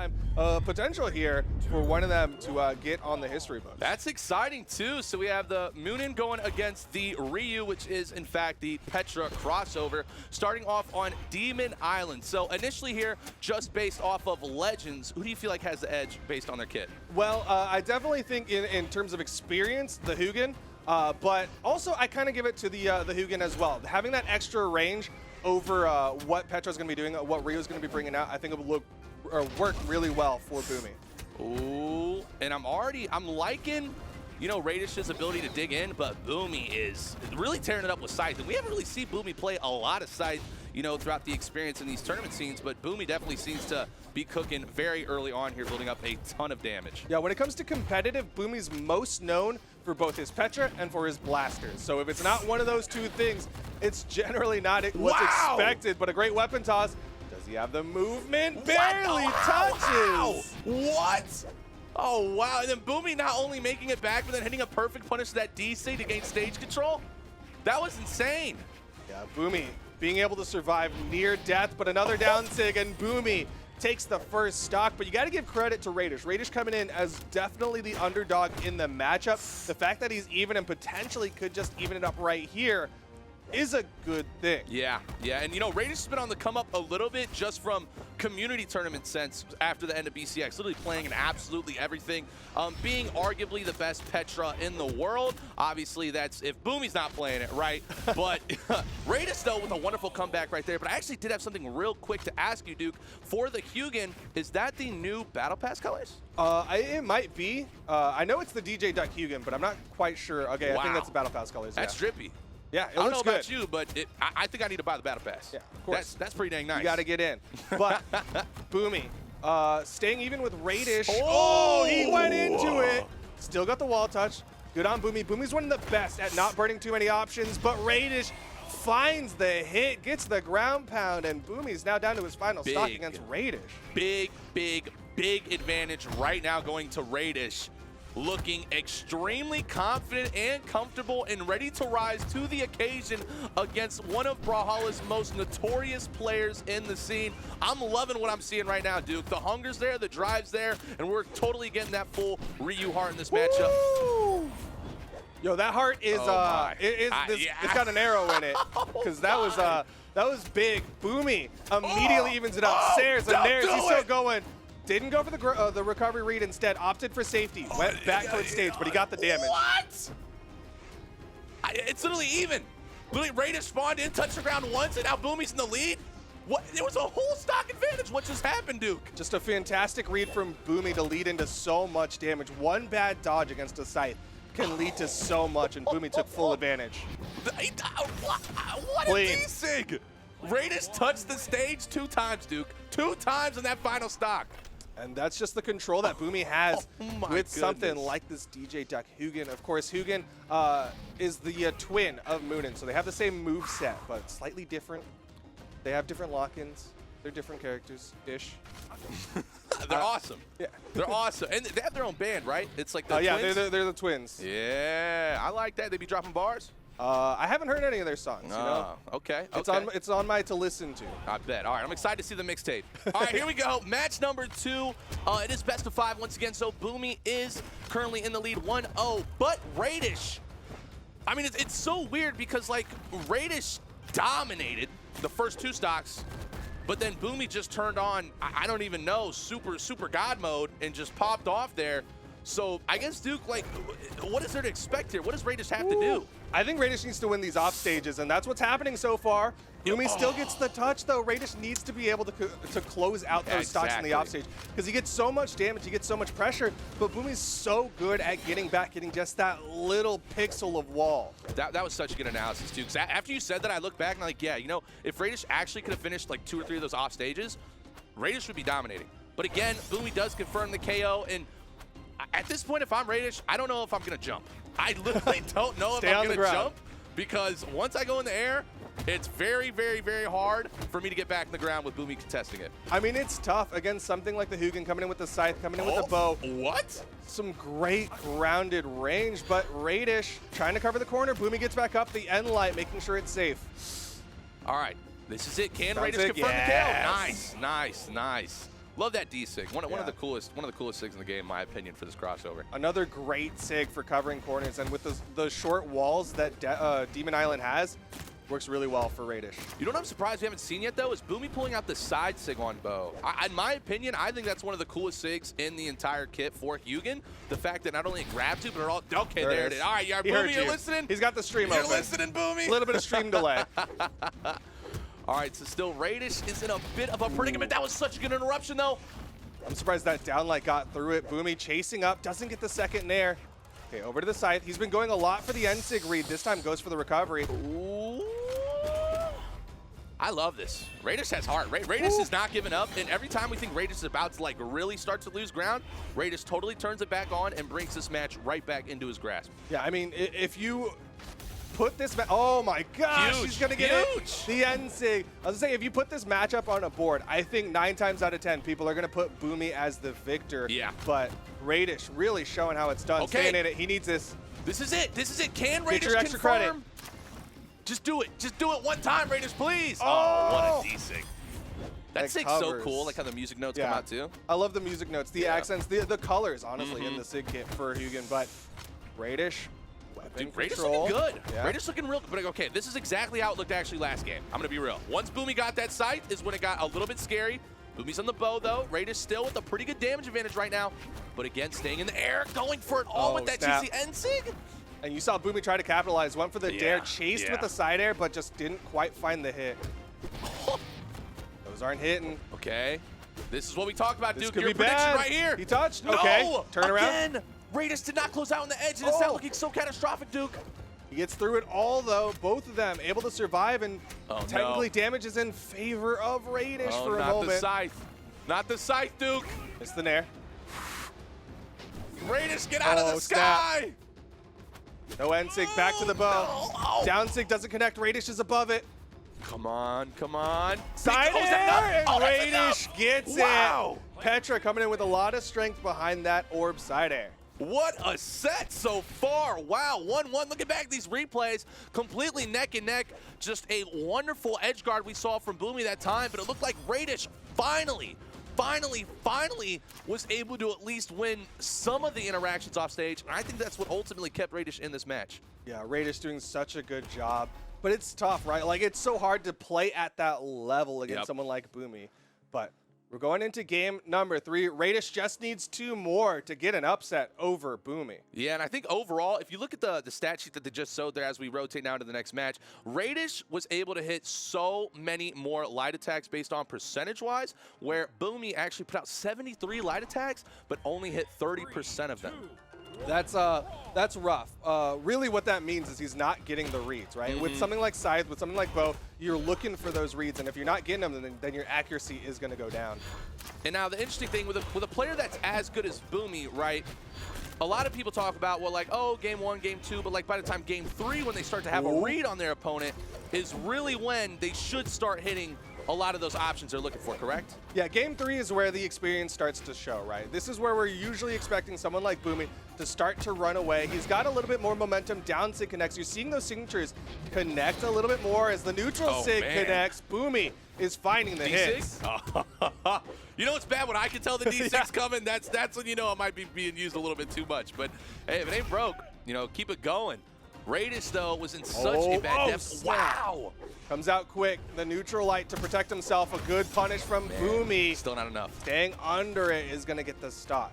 time potential here for one of them to get on the history books. That's exciting too. So we have the Moonin going against the Ryu, which is in fact the Petra crossover, starting off on Demon Island. So initially here, just based off of Legends, who do you feel like has the edge based on their kit? Well, I definitely think in terms of experience, the Hugin, but also I kind of give it to the Hugin as well. Having that extra range over what Petra's going to be doing, what Rio's going to be bringing out, I think it will work really well for Boomie. Ooh, and I'm liking, you know, Raydish's ability to dig in, but Boomie is really tearing it up with Scythe. And we haven't really seen Boomie play a lot of Scythe, you know, throughout the experience in these tournament scenes, but Boomie definitely seems to be cooking very early on here, building up a ton of damage. Yeah, when it comes to competitive, Boomie's most known for both his Petra and for his blasters. So if it's not one of those two things, it's generally not what's expected, but a great weapon toss. Does he have the movement? Barely touches. What? Oh, wow. And then Boomie not only making it back, but then hitting a perfect punish to that DC to gain stage control. That was insane. Yeah, Boomie being able to survive near death, but another down sig, and Boomie takes the first stock. But you got to give credit to Raydish. Raydish coming in as definitely the underdog in the matchup. The fact that he's even and potentially could just even it up right here is a good thing. Yeah, and you know, Raydish has been on the come up a little bit just from community tournament sense after the end of BCX, literally playing in absolutely everything, being arguably the best Petra in the world. Obviously, that's if Boomie's not playing it, right? But Raydish, though, with a wonderful comeback right there. But I actually did have something real quick to ask you, Duke. For the Hugin, is that the new Battle Pass colors? It might be. I know it's the DJ Duck Hugin, but I'm not quite sure. Okay, wow. I think that's the Battle Pass colors. That's drippy. Yeah, I don't know about you, but I think I need to buy the Battle Pass. Yeah, of course. That's pretty dang nice. You got to get in. But Boomie, staying even with Raydish. Oh, he went into it. Still got the wall touch. Good on Boomie. Boomie's one of the best at not burning too many options, but Raydish finds the hit, gets the ground pound, and Boomie's now down to his final stock against Raydish. Big advantage right now going to Raydish. Looking extremely confident and comfortable and ready to rise to the occasion against one of Brawlhalla's most notorious players in the scene. I'm loving what I'm seeing right now, Duke. The hunger's there, the drive's there, and we're totally getting that full Ryu heart in this matchup. Woo! Yo, that heart is it's got an arrow in it, because that was big. Boomie immediately evens it up. Stairs and there's he's still going. Didn't go for the recovery read, instead opted for safety. Went back towards stage, but he got the damage. What? It's literally even. Literally, Raydish spawned in, touched the ground once, and now Boomie's in the lead. What? There was a whole stock advantage. What just happened, Duke? Just a fantastic read from Boomie to lead into so much damage. One bad dodge against a Scythe can lead to so much, and Boomie took full advantage. What a D-Sig! Raydish touched the stage 2 times, Duke. 2 times in that final stock. And that's just the control that Boomie has with something like this DJ Duck Hugin. Of course, Hugin is the twin of Moonin, so they have the same move set, but slightly different. They have different lock-ins. They're different characters-ish. They're awesome. Yeah. They're awesome. And they have their own band, right? It's like the yeah, twins? they're the twins. Yeah, I like that. They be dropping bars? I haven't heard any of their songs, you know? Okay. It's on my to listen to. I bet. All right, I'm excited to see the mixtape. All right, here we go. Match number 2. It is best of 5 once again, so Boomie is currently in the lead 1-0. But Raydish, I mean, it's so weird because, like, Raydish dominated the first 2 stocks, but then Boomie just turned on, I don't even know, super God mode and just popped off there. So I guess, Duke, like, what is there to expect here? What does Raydish have to do? I think Raydish needs to win these off stages, and that's what's happening so far. Boomie still gets the touch, though. Raydish needs to be able to close out those stocks in the off stage, because he gets so much damage, he gets so much pressure, but Boomie's so good at getting back, getting just that little pixel of wall. That was such a good analysis, too, because after you said that, I look back and I'm like, yeah, you know, if Raydish actually could have finished like 2 or 3 of those off stages, Raydish would be dominating. But again, Boomie does confirm the KO, and at this point, if I'm Raydish, I don't know if I'm going to jump. I literally don't know if I'm going to jump, because once I go in the air, it's very hard for me to get back in the ground with Boomie contesting it. I mean, it's tough against something like the Hugin coming in with the Scythe, coming in with the bow. What? Some great grounded range, but Raydish trying to cover the corner. Boomie gets back up, the end light, making sure it's safe. All right, this is it. Can Raydish confirm the KO? Nice. Love that D sig. One of the coolest sigs in the game, in my opinion, for this crossover. Another great sig for covering corners, and with the short walls that Demon Island has, works really well for Raydish. You know what I'm surprised we haven't seen yet, though, is Boomie pulling out the side sig on Bo. In my opinion, I think that's one of the coolest sigs in the entire kit for Hugin. The fact that not only it grabs you, but it all... Okay, there it is. All right, Boomie, you're listening? He's got the stream open. You're listening, Boomie? A little bit of stream delay. All right, so still Raydish is in a bit of a predicament. That was such a good interruption, though. I'm surprised that downlight got through it. Boomie chasing up, doesn't get the second nair. Okay, over to the side. He's been going a lot for the end-sig read. This time goes for the recovery. Ooh. I love this. Raydish has heart. Raydish is not giving up, and every time we think Raydish is about to like really start to lose ground, Raydish totally turns it back on and brings this match right back into his grasp. Yeah, I mean, if you put this oh my gosh, he's gonna get it. The end-sig. I was gonna say, if you put this matchup on a board, I think 9 times out of 10 people are gonna put Boomie as the victor. Yeah. But Raydish really showing how it's done. Okay. Staying in it. He needs this. This is it. This is it. Can Raydish Get your extra confirm? credit. Just do it. Just do it one time, Raydish, please. Oh, what a D-sig. That sig's so cool, like how the music notes come out too. I love the music notes, the accents, the colors, honestly, in the sig kit for Hugin. But Raydish, weapon Raydish control. looking good. Yeah. Raydish looking real good. But okay, this is exactly how it looked actually last game. I'm going to be real. Once Boomie got that sight is when it got a little bit scary. Boomie's on the bow, though. Raydish still with a pretty good damage advantage right now. But again, staying in the air, going for it all with that juicy end sig. And you saw Boomie try to capitalize, went for the dare, chased with the side air, but just didn't quite find the hit. Those aren't hitting. Okay. This is what we talked about, This Duke. could Your be prediction bad. right here. He touched. No! Okay. Turn around. Again, Raydish did not close out on the edge, and it's not looking so catastrophic, Duke. He gets through it all, though. Both of them able to survive, and technically damage is in favor of Raydish for a moment. Not the scythe. Not the scythe, Duke. It's the nair. Raydish, get out of the sky. No end sig, back to the bow. No. Down sig doesn't connect. Raydish is above it. Come on, come on. Side air, and Raydish gets it. Petra coming in with a lot of strength behind that orb side air. What a set so far. Wow, 1-1. Looking back at these replays, completely neck and neck. Just a wonderful edge guard we saw from Boomie that time, but it looked like Raydish finally was able to at least win some of the interactions off stage. And I think that's what ultimately kept Raydish in this match. Yeah, Raydish doing such a good job. But it's tough, right? Like, it's so hard to play at that level against someone like Boomie. But we're going into game number 3. Raydish just needs 2 more to get an upset over Boomie. Yeah, and I think overall, if you look at the stat sheet that they just showed there as we rotate now to the next match, Raydish was able to hit so many more light attacks based on percentage-wise, where Boomie actually put out 73 light attacks, but only hit 30% of them. That's rough. Really what that means is he's not getting the reads, right? With something like Scythe, with something like Bow, you're looking for those reads, and if you're not getting them, then your accuracy is going to go down. And now the interesting thing, with a player that's as good as Boomie, right, a lot of people talk about, well, like, oh, game 1, game 2, but like by the time game 3, when they start to have a read on their opponent, is really when they should start hitting a lot of those options they're looking for, correct? Yeah, game 3 is where the experience starts to show, right? This is where we're usually expecting someone like Boomie to start to run away. He's got a little bit more momentum. Down sig connects. You're seeing those signatures connect a little bit more as the neutral sig connects. Boomie is finding the hits. You know what's bad? When I can tell the D6's coming, that's when you know it might be being used a little bit too much. But hey, if it ain't broke, you know, keep it going. Raydish, though, was in such a bad depth. Wow! Comes out quick. The neutral light to protect himself. A good punish from Boomie. Still not enough. Staying under it is going to get the stock.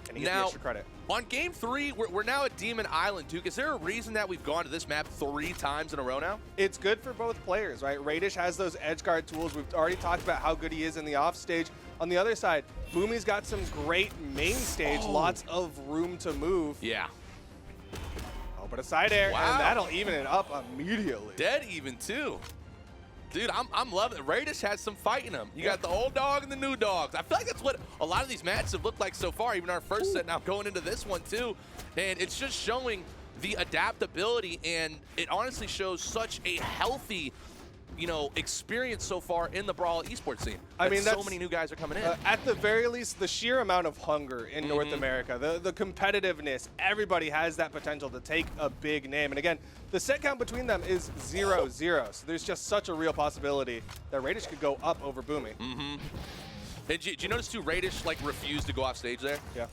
And he gets the extra credit. On game 3, we're now at Demon Island, Duke. Is there a reason that we've gone to this map 3 times in a row now? It's good for both players, right? Raydish has those edge guard tools. We've already talked about how good he is in the off stage. On the other side, Boomie's got some great main stage, lots of room to move. Yeah. But a side air, and that'll even it up immediately. Dead even, too. Dude, I'm loving it. Raydish has some fight in him. You got the old dog and the new dogs. I feel like that's what a lot of these matches have looked like so far, even our first set now going into this one, too. And it's just showing the adaptability, and it honestly shows such a healthy, you know, experience so far in the Brawlhalla esports scene. I mean, so many new guys are coming in. At the very least, the sheer amount of hunger in North America, the competitiveness, everybody has that potential to take a big name. And again, the set count between them is 0-0. So there's just such a real possibility that Raydish could go up over Boomie. Did you notice too, Raydish like refused to go off stage there? Yeah.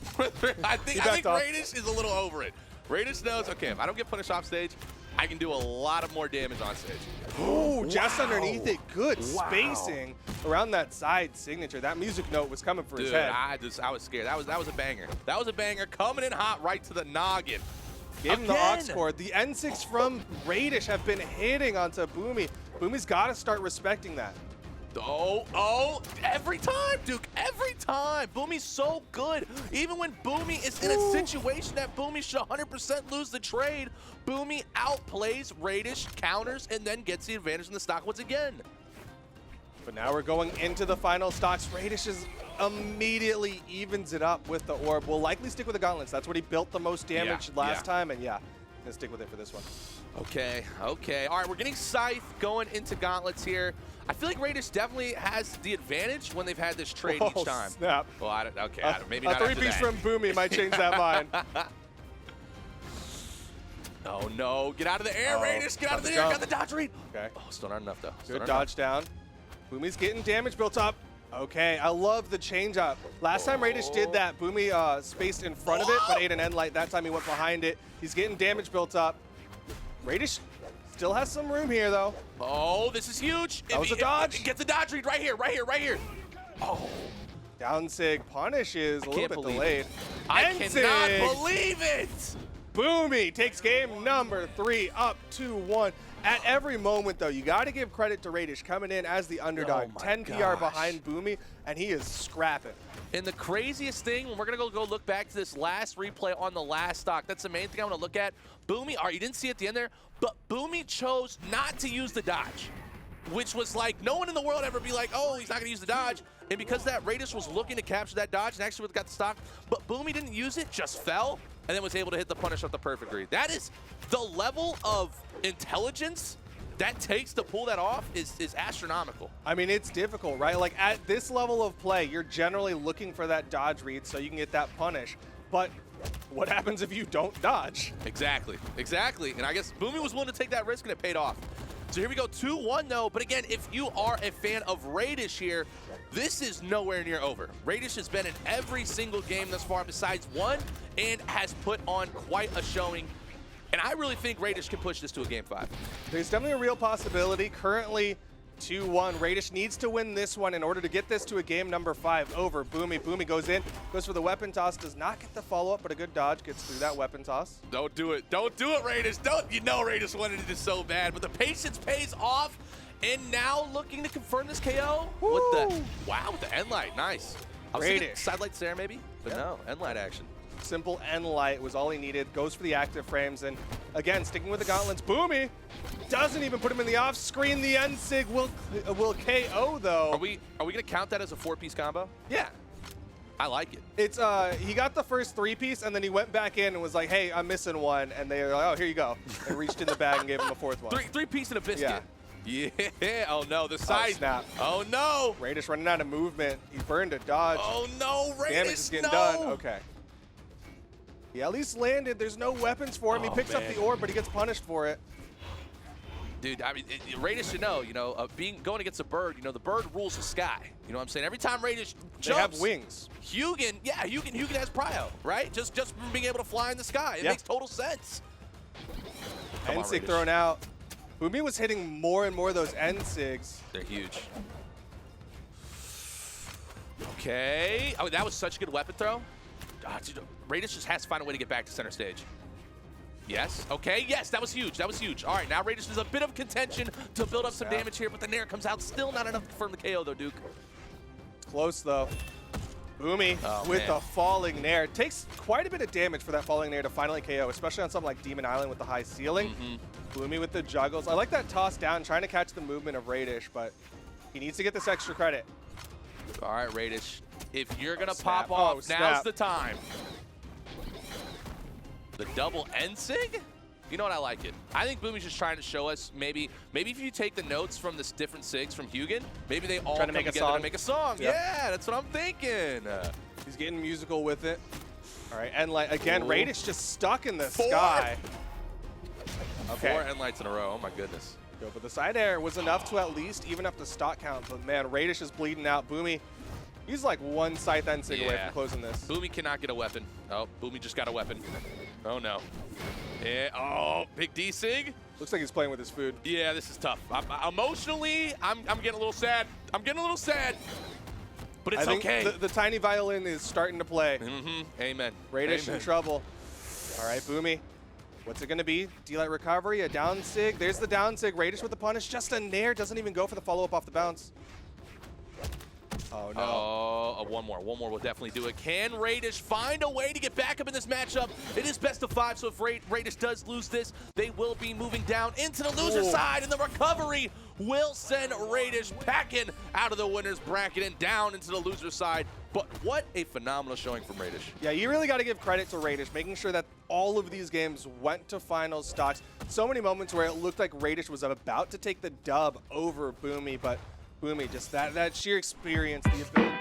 I think Raydish is a little over it. Raydish knows, okay, if I don't get punished off stage, I can do a lot of more damage on stage. Ooh, just underneath it. Good spacing around that side signature. That music note was coming for his head. I was scared. That was a banger. That was a banger coming in hot right to the noggin. Gave him the aux cord. The N6 from Raydish have been hitting onto Boomie. Boomie's got to start respecting that. Oh, every time, Duke, every time. Boomie's so good. Even when Boomie is in a situation that Boomie should 100% lose the trade, Boomie outplays Raydish, counters, and then gets the advantage in the stock once again. But now we're going into the final stocks. Raydish is immediately evens it up with the orb. Will likely stick with the gauntlets. That's what he built the most damage last time, and yeah, gonna stick with it for this one. Okay. All right, we're getting Scythe going into gauntlets here. I feel like Raydish definitely has the advantage when they've had this trade each time. Snap. Well, maybe not. A three-piece from Boomie might change that mind. Oh no! Get out of the air, Raydish! Get out of the air! Got the dodge read. Okay. Oh, still not enough though. Good dodge down. Boomie's getting damage built up. Okay, I love the change up. Last time Raydish did that, Boomie spaced in front of it, but ate an end light. That time he went behind it. He's getting damage built up. Raydish still has some room here, though. Oh, this is huge. That was a dodge. Get the dodge read right here. Oh. Down sig punishes a little bit delayed. I cannot believe it. Boomie takes game number 3 up 2-1. At every moment, though, you got to give credit to Raydish coming in as the underdog. 10 PR behind Boomie, and he is scrapping. And the craziest thing, when we're going to go look back to this last replay on the last stock, that's the main thing I want to look at. Boomie, you didn't see it at the end there, but Boomie chose not to use the dodge, which was like, no one in the world ever be like, oh, he's not going to use the dodge. And because that, Raydish was looking to capture that dodge and actually got the stock, but Boomie didn't use it, just fell, and then was able to hit the punish off the perfect read. That is the level of intelligence that takes to pull that off is astronomical. I mean, it's difficult, right? Like, at this level of play, you're generally looking for that dodge read so you can get that punish. But what happens if you don't dodge? Exactly. And I guess Boomie was willing to take that risk, and it paid off. So here we go, 2-1 though. But again, if you are a fan of Raydish here, this is nowhere near over. Raydish has been in every single game thus far besides one and has put on quite a showing. And I really think Raydish can push this to a game 5. There's definitely a real possibility. Currently 2-1. Raydish needs to win this one in order to get this to a game number 5 over Boomie. Boomie goes in, goes for the weapon toss, does not get the follow-up, but a good dodge gets through that weapon toss. Don't do it, Raydish. You know Raydish wanted it so bad, but the patience pays off. And now looking to confirm this KO with the end light. Nice. I was thinking side lights there maybe, but no, end light action. Simple end light was all he needed. Goes for the active frames, and again, sticking with the gauntlets. Boomie doesn't even put him in the off screen. The end sig will KO though. Are we gonna count that as a 4-piece combo? Yeah. I like it. It's he got the first 3-piece, and then he went back in and was like, "Hey, I'm missing one," and they were like, "Oh, here you go." And reached in the bag and gave him a 4th one. Three-piece and a biscuit. Yeah. Oh no, the side. Oh, snap. Oh no. Raydish running out of movement. He burned a dodge. Oh no, Raydish. Damage is getting done. Okay. He at least landed. There's no weapons for him. He picks up the orb, but he gets punished for it. Dude, I mean, Raydish should know, going against a bird, the bird rules the sky. You know what I'm saying? Every time Raydish jumps, they have wings. Hugin has prio, right? Just from being able to fly in the sky. It makes total sense. N-sig thrown out. Boomie was hitting more and more of those N-sigs. They're huge. Okay. Oh, that was such a good weapon throw. Dude, Raydish just has to find a way to get back to center stage. Yes. Okay. Yes, that was huge. All right, now Raydish is a bit of contention to build up some damage here, but the Nair comes out. Still not enough to confirm the KO, though, Duke. Close, though. Boomie with the falling Nair. It takes quite a bit of damage for that falling Nair to finally KO, especially on something like Demon Island with the high ceiling. Boomie with the juggles. I like that toss down, trying to catch the movement of Raydish, but he needs to get this extra credit. All right, Raydish. If you're going to pop off, now's the time. The double N-sig? You know what? I like it. I think Boomie's just trying to show us maybe if you take the notes from this different sigs from Hugin, maybe they all come together to make a song. Yep. Yeah, that's what I'm thinking. He's getting musical with it. All right, end light again. Raydish just stuck in the sky. Okay. 4 end lights in a row. Oh my goodness. But the side air was enough to at least even up the stock count. But man, Raydish is bleeding out. Boomie He's like one Scythe Ensig away Yeah. from closing this. Boomie cannot get a weapon. Oh, Boomie just got a weapon. Oh, no. Yeah. Oh, big D-Sig. Looks like he's playing with his food. Yeah, this is tough. Emotionally, I'm getting a little sad. I'm getting a little sad. But it's I think okay. the tiny violin is starting to play. Amen. Raydish in Amen. trouble. All right, Boomie. What's it going to be? D-Light recovery, a down sig. There's the down sig. Raydish with the punish. Just a nair. Doesn't even go for the follow-up off the bounce. Oh, no. Oh, one more. One more will definitely do it. Can Raydish find a way to get back up in this matchup? It is best of 5, so if Raydish does lose this, they will be moving down into the loser side, and the recovery will send Raydish packing out of the winner's bracket and down into the loser side. But what a phenomenal showing from Raydish. Yeah, you really got to give credit to Raydish, making sure that all of these games went to final stocks. So many moments where it looked like Raydish was about to take the dub over Boomie, but Boomie, just that sheer experience, the ability.